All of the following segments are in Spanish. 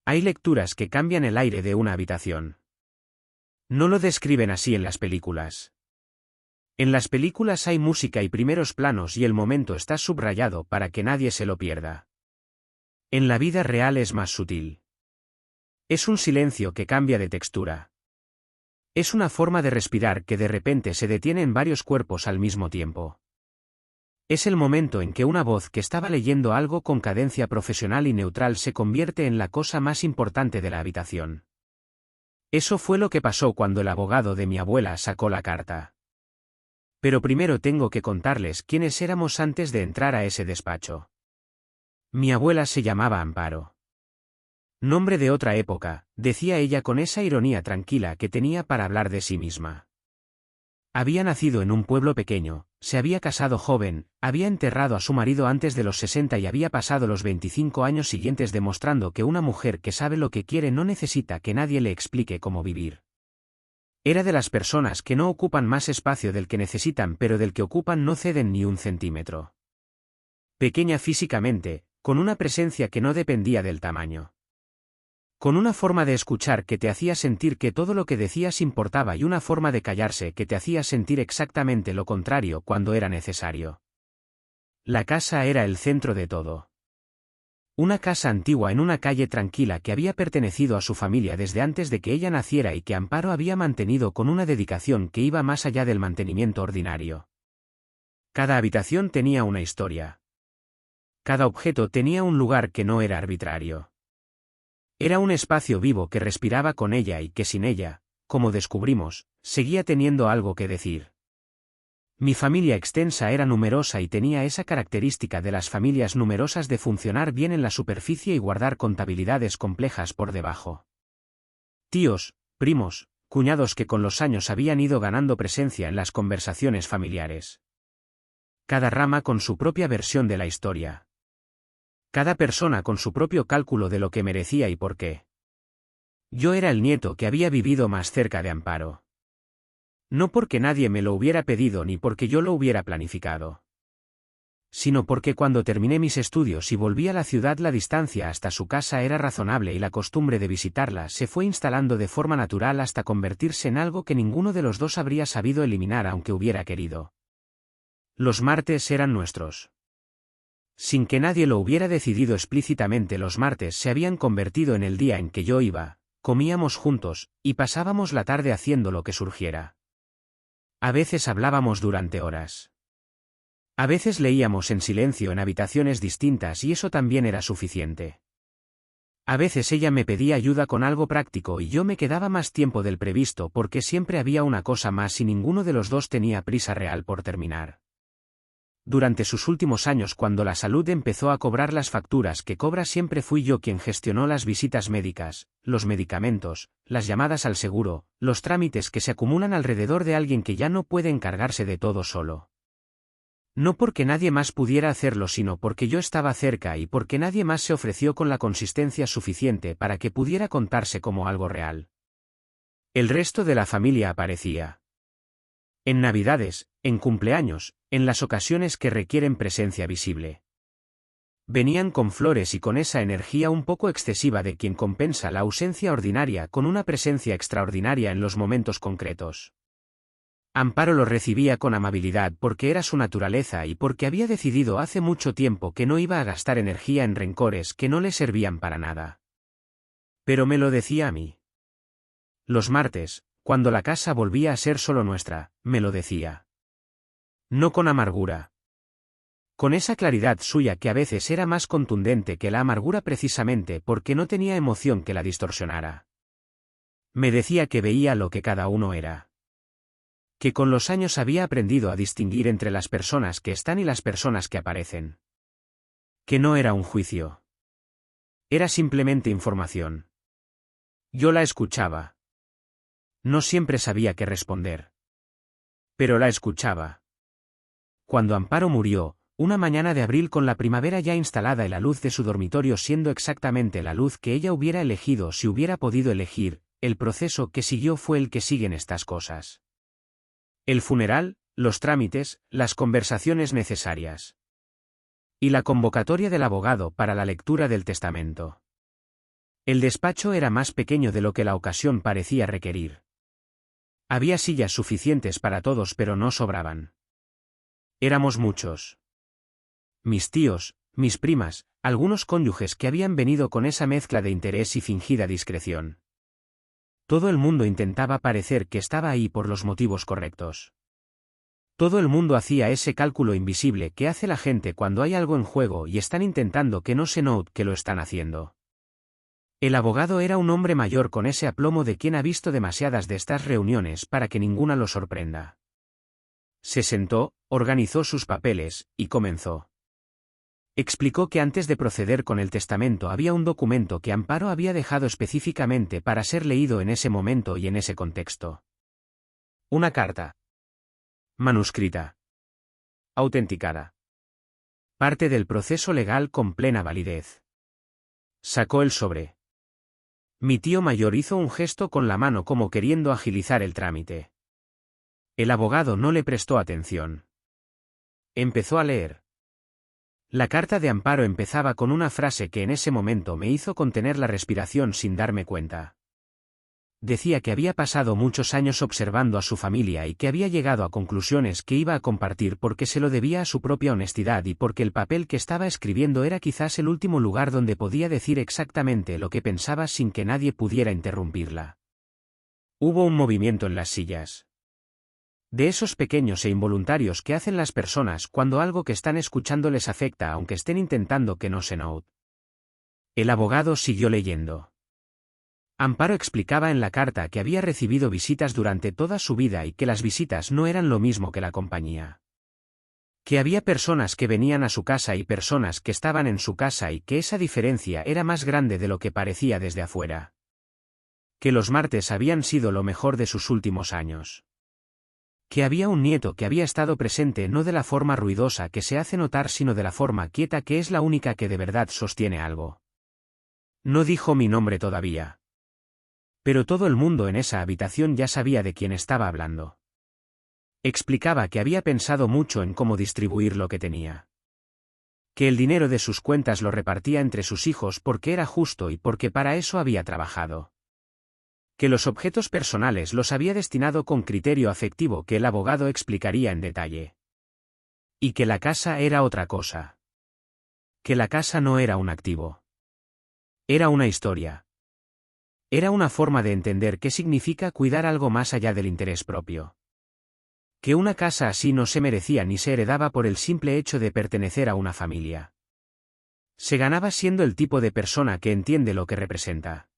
Hay lecturas que cambian el aire de una habitación. No lo describen así en las películas. En las películas hay música y primeros planos y el momento está subrayado para que nadie se lo pierda. En la vida real es más sutil. Es un silencio que cambia de textura. Es una forma de respirar que de repente se detiene en varios cuerpos al mismo tiempo. Es el momento en que una voz que estaba leyendo algo con cadencia profesional y neutral se convierte en la cosa más importante de la habitación. Eso fue lo que pasó cuando el abogado de mi abuela sacó la carta. Pero primero tengo que contarles quiénes éramos antes de entrar a ese despacho. Mi abuela se llamaba Amparo. Nombre de otra época, decía ella con esa ironía tranquila que tenía para hablar de sí misma. Había nacido en un pueblo pequeño, se había casado joven, había enterrado a su marido antes de los 60 y había pasado los 25 años siguientes demostrando que una mujer que sabe lo que quiere no necesita que nadie le explique cómo vivir. Era de las personas que no ocupan más espacio del que necesitan pero del que ocupan no ceden ni un centímetro. Pequeña físicamente, con una presencia que no dependía del tamaño. Con una forma de escuchar que te hacía sentir que todo lo que decías importaba y una forma de callarse que te hacía sentir exactamente lo contrario cuando era necesario. La casa era el centro de todo. Una casa antigua en una calle tranquila que había pertenecido a su familia desde antes de que ella naciera y que Amparo había mantenido con una dedicación que iba más allá del mantenimiento ordinario. Cada habitación tenía una historia. Cada objeto tenía un lugar que no era arbitrario. Era un espacio vivo que respiraba con ella y que sin ella, como descubrimos, seguía teniendo algo que decir. Mi familia extensa era numerosa y tenía esa característica de las familias numerosas de funcionar bien en la superficie y guardar contabilidades complejas por debajo. Tíos, primos, cuñados que con los años habían ido ganando presencia en las conversaciones familiares. Cada rama con su propia versión de la historia. Cada persona con su propio cálculo de lo que merecía y por qué. Yo era el nieto que había vivido más cerca de Amparo. No porque nadie me lo hubiera pedido ni porque yo lo hubiera planificado. Sino porque cuando terminé mis estudios y volví a la ciudad la distancia hasta su casa era razonable y la costumbre de visitarla se fue instalando de forma natural hasta convertirse en algo que ninguno de los dos habría sabido eliminar aunque hubiera querido. Los martes eran nuestros. Sin que nadie lo hubiera decidido explícitamente, los martes se habían convertido en el día en que yo iba, comíamos juntos, y pasábamos la tarde haciendo lo que surgiera. A veces hablábamos durante horas. A veces leíamos en silencio en habitaciones distintas y eso también era suficiente. A veces ella me pedía ayuda con algo práctico y yo me quedaba más tiempo del previsto porque siempre había una cosa más y ninguno de los dos tenía prisa real por terminar. Durante sus últimos años, cuando la salud empezó a cobrar las facturas que cobra, siempre fui yo quien gestionó las visitas médicas, los medicamentos, las llamadas al seguro, los trámites que se acumulan alrededor de alguien que ya no puede encargarse de todo solo. No porque nadie más pudiera hacerlo, sino porque yo estaba cerca y porque nadie más se ofreció con la consistencia suficiente para que pudiera contarse como algo real. El resto de la familia aparecía. En Navidades, en cumpleaños, en las ocasiones que requieren presencia visible. Venían con flores y con esa energía un poco excesiva de quien compensa la ausencia ordinaria con una presencia extraordinaria en los momentos concretos. Amparo lo recibía con amabilidad porque era su naturaleza y porque había decidido hace mucho tiempo que no iba a gastar energía en rencores que no le servían para nada. Pero me lo decía a mí. Los martes, cuando la casa volvía a ser solo nuestra, me lo decía. No con amargura. Con esa claridad suya que a veces era más contundente que la amargura precisamente porque no tenía emoción que la distorsionara. Me decía que veía lo que cada uno era. Que con los años había aprendido a distinguir entre las personas que están y las personas que aparecen. Que no era un juicio. Era simplemente información. Yo la escuchaba. No siempre sabía qué responder. Pero la escuchaba. Cuando Amparo murió, una mañana de abril con la primavera ya instalada y la luz de su dormitorio siendo exactamente la luz que ella hubiera elegido si hubiera podido elegir, el proceso que siguió fue el que siguen estas cosas. El funeral, los trámites, las conversaciones necesarias. Y la convocatoria del abogado para la lectura del testamento. El despacho era más pequeño de lo que la ocasión parecía requerir. Había sillas suficientes para todos, pero no sobraban. Éramos muchos. Mis tíos, mis primas, algunos cónyuges que habían venido con esa mezcla de interés y fingida discreción. Todo el mundo intentaba parecer que estaba ahí por los motivos correctos. Todo el mundo hacía ese cálculo invisible que hace la gente cuando hay algo en juego y están intentando que no se note que lo están haciendo. El abogado era un hombre mayor con ese aplomo de quien ha visto demasiadas de estas reuniones para que ninguna lo sorprenda. Se sentó, organizó sus papeles, y comenzó. Explicó que antes de proceder con el testamento había un documento que Amparo había dejado específicamente para ser leído en ese momento y en ese contexto. Una carta. Manuscrita. Autenticada. Parte del proceso legal con plena validez. Sacó el sobre. Mi tío mayor hizo un gesto con la mano como queriendo agilizar el trámite. El abogado no le prestó atención. Empezó a leer. La carta de Amparo empezaba con una frase que en ese momento me hizo contener la respiración sin darme cuenta. Decía que había pasado muchos años observando a su familia y que había llegado a conclusiones que iba a compartir porque se lo debía a su propia honestidad y porque el papel que estaba escribiendo era quizás el último lugar donde podía decir exactamente lo que pensaba sin que nadie pudiera interrumpirla. Hubo un movimiento en las sillas. De esos pequeños e involuntarios que hacen las personas cuando algo que están escuchando les afecta aunque estén intentando que no se note. El abogado siguió leyendo. Amparo explicaba en la carta que había recibido visitas durante toda su vida y que las visitas no eran lo mismo que la compañía. Que había personas que venían a su casa y personas que estaban en su casa y que esa diferencia era más grande de lo que parecía desde afuera. Que los martes habían sido lo mejor de sus últimos años. Que había un nieto que había estado presente no de la forma ruidosa que se hace notar sino de la forma quieta que es la única que de verdad sostiene algo. No dijo mi nombre todavía. Pero todo el mundo en esa habitación ya sabía de quién estaba hablando. Explicaba que había pensado mucho en cómo distribuir lo que tenía. Que el dinero de sus cuentas lo repartía entre sus hijos porque era justo y porque para eso había trabajado. Que los objetos personales los había destinado con criterio afectivo que el abogado explicaría en detalle. Y que la casa era otra cosa. Que la casa no era un activo. Era una historia. Era una forma de entender qué significa cuidar algo más allá del interés propio. Que una casa así no se merecía ni se heredaba por el simple hecho de pertenecer a una familia. Se ganaba siendo el tipo de persona que entiende lo que representa.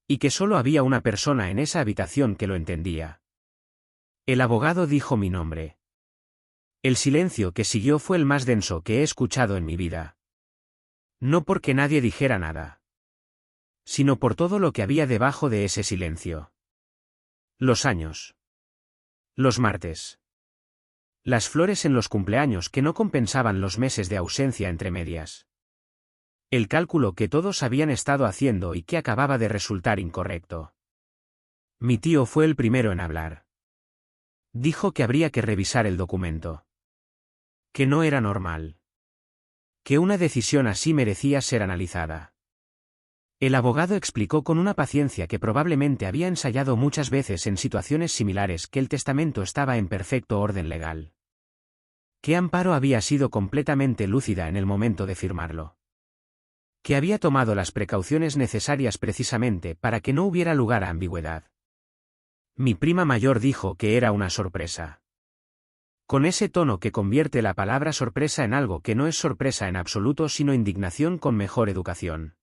Y que solo había una persona en esa habitación que lo entendía. El abogado dijo mi nombre. El silencio que siguió fue el más denso que he escuchado en mi vida. No porque nadie dijera nada. Sino por todo lo que había debajo de ese silencio. Los años. Los martes. Las flores en los cumpleaños que no compensaban los meses de ausencia entre medias. El cálculo que todos habían estado haciendo y que acababa de resultar incorrecto. Mi tío fue el primero en hablar. Dijo que habría que revisar el documento. Que no era normal. Que una decisión así merecía ser analizada. El abogado explicó con una paciencia que probablemente había ensayado muchas veces en situaciones similares que el testamento estaba en perfecto orden legal. Que Amparo había sido completamente lúcida en el momento de firmarlo. Que había tomado las precauciones necesarias precisamente para que no hubiera lugar a ambigüedad. Mi prima mayor dijo que era una sorpresa. Con ese tono que convierte la palabra sorpresa en algo que no es sorpresa en absoluto sino indignación con mejor educación.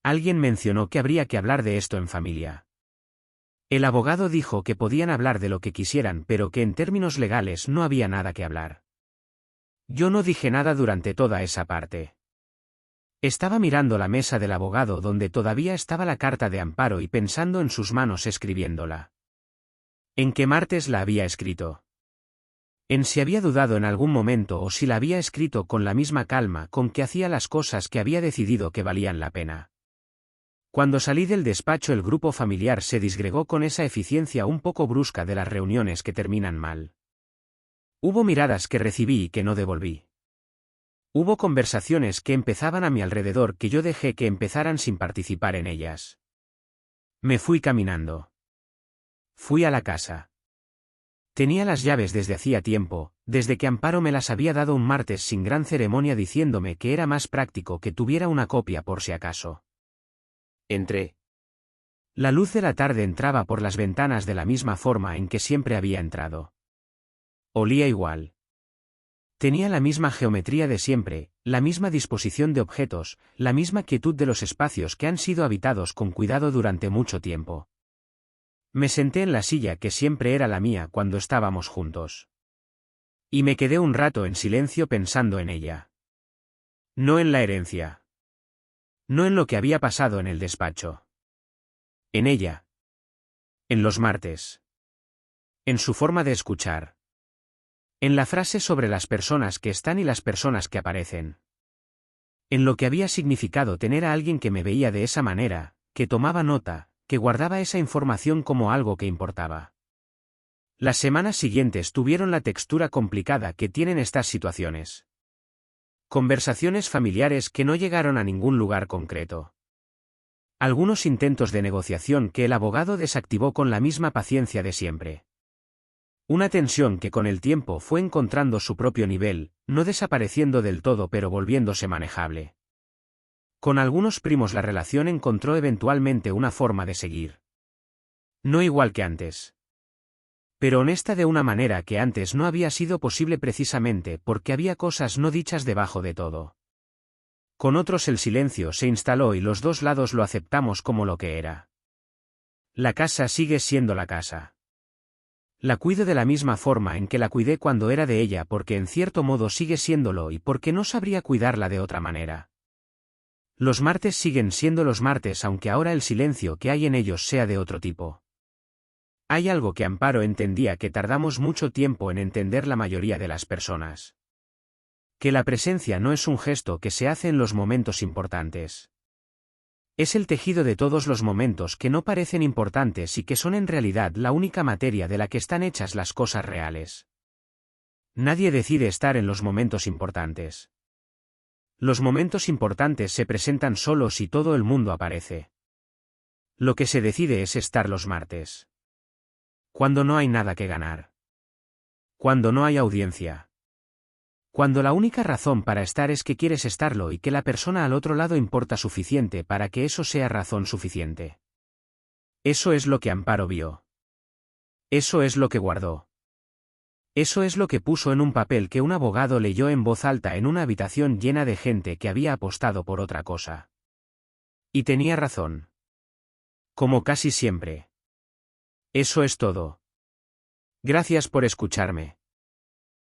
Alguien mencionó que habría que hablar de esto en familia. El abogado dijo que podían hablar de lo que quisieran pero que en términos legales no había nada que hablar. Yo no dije nada durante toda esa parte. Estaba mirando la mesa del abogado donde todavía estaba la carta de Amparo y pensando en sus manos escribiéndola. ¿En qué martes la había escrito? En si había dudado en algún momento o si la había escrito con la misma calma con que hacía las cosas que había decidido que valían la pena. Cuando salí del despacho el grupo familiar se disgregó con esa eficiencia un poco brusca de las reuniones que terminan mal. Hubo miradas que recibí y que no devolví. Hubo conversaciones que empezaban a mi alrededor que yo dejé que empezaran sin participar en ellas. Me fui caminando. Fui a la casa. Tenía las llaves desde hacía tiempo, desde que Amparo me las había dado un martes sin gran ceremonia diciéndome que era más práctico que tuviera una copia por si acaso. Entré. La luz de la tarde entraba por las ventanas de la misma forma en que siempre había entrado. Olía igual. Tenía la misma geometría de siempre, la misma disposición de objetos, la misma quietud de los espacios que han sido habitados con cuidado durante mucho tiempo. Me senté en la silla que siempre era la mía cuando estábamos juntos. Y me quedé un rato en silencio pensando en ella. No en la herencia. No en lo que había pasado en el despacho. En ella. En los martes. En su forma de escuchar. En la frase sobre las personas que están y las personas que aparecen. En lo que había significado tener a alguien que me veía de esa manera, que tomaba nota, que guardaba esa información como algo que importaba. Las semanas siguientes tuvieron la textura complicada que tienen estas situaciones. Conversaciones familiares que no llegaron a ningún lugar concreto. Algunos intentos de negociación que el abogado desactivó con la misma paciencia de siempre. Una tensión que con el tiempo fue encontrando su propio nivel, no desapareciendo del todo pero volviéndose manejable. Con algunos primos la relación encontró eventualmente una forma de seguir. No igual que antes. Pero honesta de una manera que antes no había sido posible precisamente porque había cosas no dichas debajo de todo. Con otros el silencio se instaló y los dos lados lo aceptamos como lo que era. La casa sigue siendo la casa. La cuido de la misma forma en que la cuidé cuando era de ella porque en cierto modo sigue siéndolo y porque no sabría cuidarla de otra manera. Los martes siguen siendo los martes aunque ahora el silencio que hay en ellos sea de otro tipo. Hay algo que Amparo entendía que tardamos mucho tiempo en entender la mayoría de las personas. Que la presencia no es un gesto que se hace en los momentos importantes. Es el tejido de todos los momentos que no parecen importantes y que son en realidad la única materia de la que están hechas las cosas reales. Nadie decide estar en los momentos importantes. Los momentos importantes se presentan solos y todo el mundo aparece. Lo que se decide es estar los martes. Cuando no hay nada que ganar. Cuando no hay audiencia. Cuando la única razón para estar es que quieres estarlo y que la persona al otro lado importa suficiente para que eso sea razón suficiente. Eso es lo que Amparo vio. Eso es lo que guardó. Eso es lo que puso en un papel que un abogado leyó en voz alta en una habitación llena de gente que había apostado por otra cosa. Y tenía razón. Como casi siempre. Eso es todo. Gracias por escucharme.